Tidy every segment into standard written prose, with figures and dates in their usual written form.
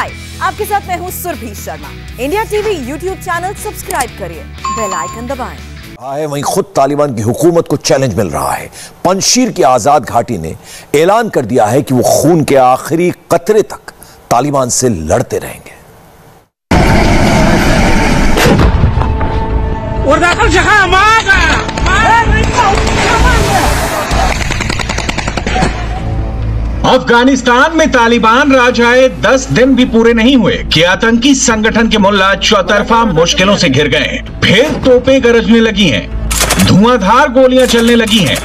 हाय, आपके साथ मैं हूँ Surabhi Sharma. India TV YouTube channel subscribe करिए, बेल आइकन दबाएं। वहीं खुद तालिबान की हुकूमत को चैलेंज मिल रहा है। पंजशीर की आजाद घाटी ने ऐलान कर दिया है कि वो खून के आखिरी कतरे तक तालिबान से लड़ते रहेंगे। अफगानिस्तान में तालिबान राज आए 10 दिन भी पूरे नहीं हुए कि आतंकी संगठन के मुल्ला चौतरफा मुश्किलों से घिर गए। फिर तोपें गरजने लगी हैं, धुआंधार गोलियां चलने लगी हैं।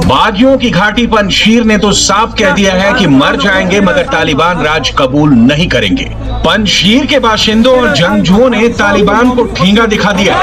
बागियों की घाटी पंजशीर ने तो साफ कह दिया है कि मर जाएंगे मगर तालिबान राज कबूल नहीं करेंगे। पंजशीर के बाशिंदों और जंगजुओं ने तालिबान को ठेंगा दिखा दिया।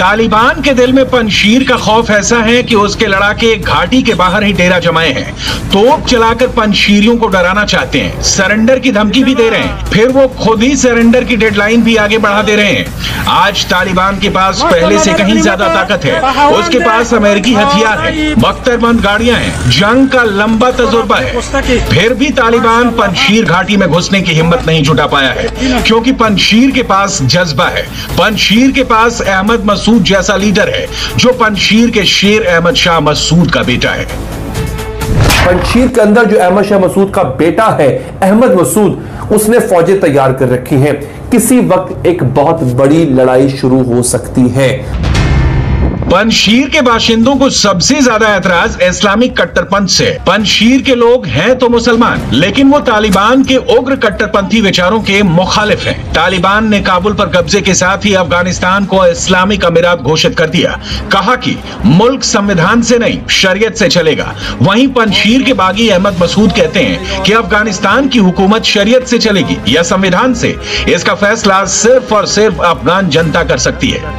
तालिबान के दिल में पंजशीर का खौफ ऐसा है कि उसके लड़ाके घाटी के बाहर ही डेरा जमाए हैं। तोप चलाकर पंजशीरियों को डराना चाहते हैं, सरेंडर की धमकी भी दे रहे हैं, फिर वो खुद ही सरेंडर की डेडलाइन भी आगे बढ़ा दे रहे हैं। आज तालिबान के पास पहले से कहीं ज्यादा ताकत है। उसके पास अमेरिकी हथियार है, बख्तरबंद गाड़ियां हैं, जंग का लंबा तजुर्बा है। फिर भी तालिबान पंजशीर घाटी में घुसने की हिम्मत नहीं जुटा पाया है, क्योंकि पंजशीर के पास जज्बा है। पंजशीर के पास अहमद मसूद जैसा लीडर है जो पंजशीर के शेर अहमद शाह मसूद का बेटा है। पंजशीर के अंदर जो अहमद शाह मसूद का बेटा है अहमद मसूद, उसने फौजें तैयार कर रखी हैं। किसी वक्त एक बहुत बड़ी लड़ाई शुरू हो सकती है। पंजशीर के बाशिंदों को सबसे ज्यादा ऐतराज इस्लामिक कट्टरपंथ से। पंजशीर के लोग हैं तो मुसलमान, लेकिन वो तालिबान के उग्र कट्टरपंथी विचारों के मुखालिफ हैं। तालिबान ने काबुल पर कब्जे के साथ ही अफगानिस्तान को इस्लामिक अमीरात घोषित कर दिया। कहा कि मुल्क संविधान से नहीं शरीयत से चलेगा। वहीं पंजशीर के बागी अहमद मसूद कहते हैं कि अफगानिस्तान की हुकूमत शरीयत से चलेगी या संविधान से, इसका फैसला सिर्फ और सिर्फ अफगान जनता कर सकती है।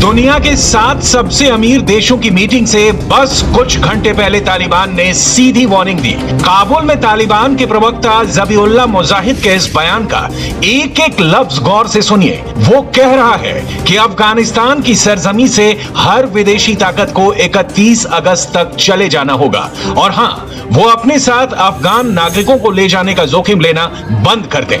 दुनिया के 7 सबसे अमीर देशों की मीटिंग से बस कुछ घंटे पहले तालिबान ने सीधी वार्निंग दी। काबुल में तालिबान के प्रवक्ता ज़बीउल्लाह मुजाहिद के इस बयान का एक एक लफ्ज गौर से सुनिए। वो कह रहा है कि अफगानिस्तान की सरजमी से हर विदेशी ताकत को 31 अगस्त तक चले जाना होगा और हाँ, वो अपने साथ अफगान नागरिकों को ले जाने का जोखिम लेना बंद कर दें।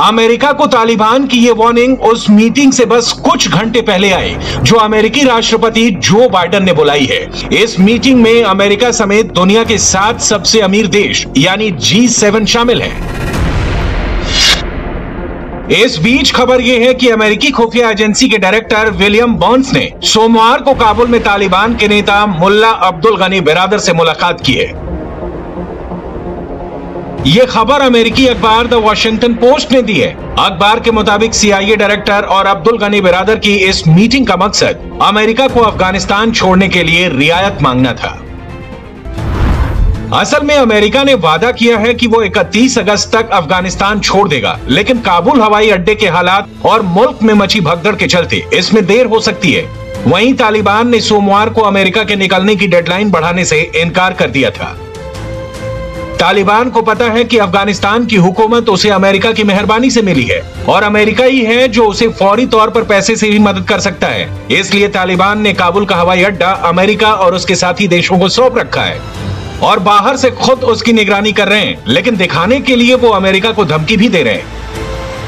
अमेरिका को तालिबान की ये वार्निंग उस मीटिंग से बस कुछ घंटे पहले आई जो अमेरिकी राष्ट्रपति जो बाइडेन ने बुलाई है। इस मीटिंग में अमेरिका समेत दुनिया के 7 सबसे अमीर देश यानी G7 शामिल हैं। इस बीच खबर यह है कि अमेरिकी खुफिया एजेंसी के डायरेक्टर विलियम बर्न्स ने सोमवार को काबुल में तालिबान के नेता मुल्ला अब्दुल गनी बिरादर से मुलाकात की है। ये खबर अमेरिकी अखबार द वॉशिंगटन पोस्ट ने दी है। अखबार के मुताबिक CIA डायरेक्टर और अब्दुल गनी बिरादर की इस मीटिंग का मकसद अमेरिका को अफगानिस्तान छोड़ने के लिए रियायत मांगना था। असल में अमेरिका ने वादा किया है कि वो 31 अगस्त तक अफगानिस्तान छोड़ देगा, लेकिन काबुल हवाई अड्डे के हालात और मुल्क में मची भगदड़ के चलते इसमें देर हो सकती है। वहीं तालिबान ने सोमवार को अमेरिका के निकलने की डेडलाइन बढ़ाने से इनकार कर दिया था। तालिबान को पता है कि अफगानिस्तान की हुकूमत उसे अमेरिका की मेहरबानी से मिली है और अमेरिका ही है जो उसे फौरी तौर पर पैसे से भी मदद कर सकता है। इसलिए तालिबान ने काबुल का हवाई अड्डा अमेरिका और उसके साथी देशों को सौंप रखा है और बाहर से खुद उसकी निगरानी कर रहे हैं, लेकिन दिखाने के लिए वो अमेरिका को धमकी भी दे रहे हैं।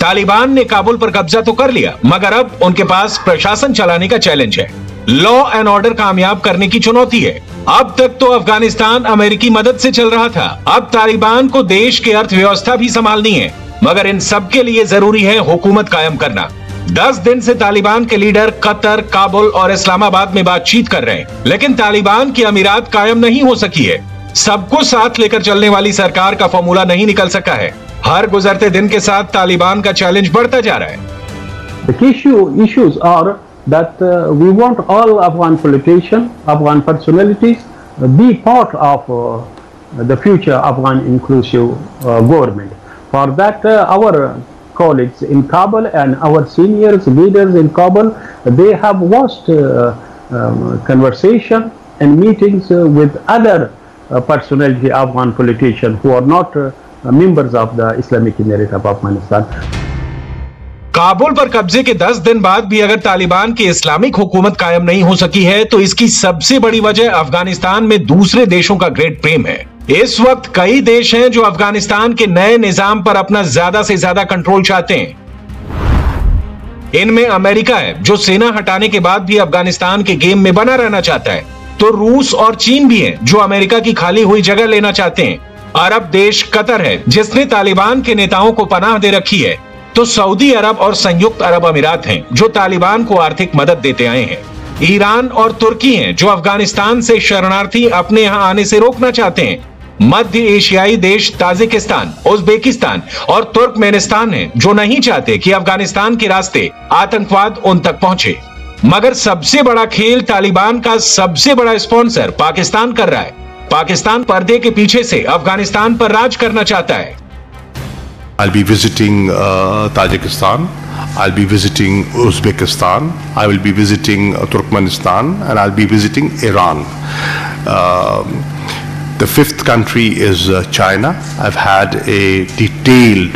तालिबान ने काबुल पर कब्जा तो कर लिया, मगर अब उनके पास प्रशासन चलाने का चैलेंज है। लॉ एंड ऑर्डर कामयाब करने की चुनौती है। अब तक तो अफगानिस्तान अमेरिकी मदद से चल रहा था, अब तालिबान को देश की अर्थव्यवस्था भी संभालनी है, मगर इन सब के लिए जरूरी है हुकूमत कायम करना। 10 दिन से तालिबान के लीडर कतर, काबुल और इस्लामाबाद में बातचीत कर रहे हैं, लेकिन तालिबान की अमीरात कायम नहीं हो सकी है। सबको साथ लेकर चलने वाली सरकार का फॉर्मूला नहीं निकल सका है। हर गुजरते दिन के साथ तालिबान का चैलेंज बढ़ता जा रहा है। The issues are that we want all Afghan politicians, Afghan personalities be part of the future Afghan inclusive government. For that, our colleagues in Kabul and our seniors leaders in Kabul, they have watched conversation and meetings with other personality Afghan politicians who are not members of the Islamic Emirate of Afghanistan. Kabul पर कब्जे के 10 दिन बाद भी अगर तालिबान की Islamic हुकूमत कायम नहीं हो सकी है, तो इसकी सबसे बड़ी वजह अफगानिस्तान में दूसरे देशों का ग्रेट प्रेम है। इस वक्त कई देश हैं जो अफगानिस्तान के नए निजाम पर अपना ज्यादा से ज्यादा कंट्रोल चाहते हैं। इनमें अमेरिका है, जो सेना हटाने के बाद भी अफगानिस्तान के गेम में बना रहना चाहता है। तो रूस और चीन भी है, जो अमेरिका की खाली हुई जगह लेना चाहते हैं। अरब देश कतर है, जिसने तालिबान के नेताओं को पनाह दे रखी है। तो सऊदी अरब और संयुक्त अरब अमीरात हैं, जो तालिबान को आर्थिक मदद देते आए हैं। ईरान और तुर्की हैं, जो अफगानिस्तान से शरणार्थी अपने यहां आने से रोकना चाहते हैं। मध्य एशियाई देश ताजिकिस्तान, उज्बेकिस्तान और तुर्कमेनिस्तान हैं, जो नहीं चाहते कि अफगानिस्तान के रास्ते आतंकवाद उन तक पहुंचे। मगर सबसे बड़ा खेल तालिबान का सबसे बड़ा स्पॉन्सर पाकिस्तान कर रहा है। पाकिस्तान पर्दे के पीछे से अफगानिस्तान पर राज करना चाहता है। I'll be visiting Tajikistan, I'll be visiting Uzbekistan, I will be visiting Turkmenistan, and I'll be visiting Iran. The fifth country is China. I've had a detailed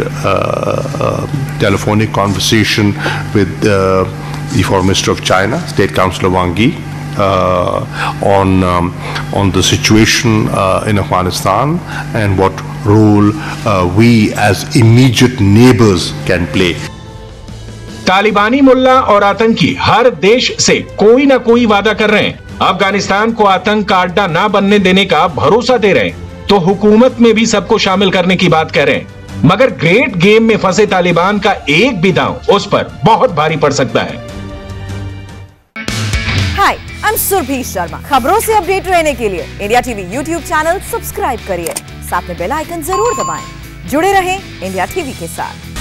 telephonic conversation with the Foreign Minister of China, State Councilor Wang Yi, on the situation in Afghanistan and what role we as immediate neighbors can play. तालिबानी मुल्ला और आतंकी हर देश से कोई ना कोई वादा कर रहे हैं, अफगानिस्तान को आतंक का अड्डा ना बनने देने का भरोसा दे रहे हैं, तो हुकूमत में भी सबको शामिल करने की बात कह रहे हैं। मगर ग्रेट गेम में फंसे तालिबान का एक भी दांव उस पर बहुत भारी पड़ सकता है। हाय, आई एम सुरभि शर्मा। खबरों से अपडेट रहने के लिए India TV YouTube channel subscribe करिए, साथ में बेल आइकन जरूर दबाएं। जुड़े रहें इंडिया टीवी के साथ।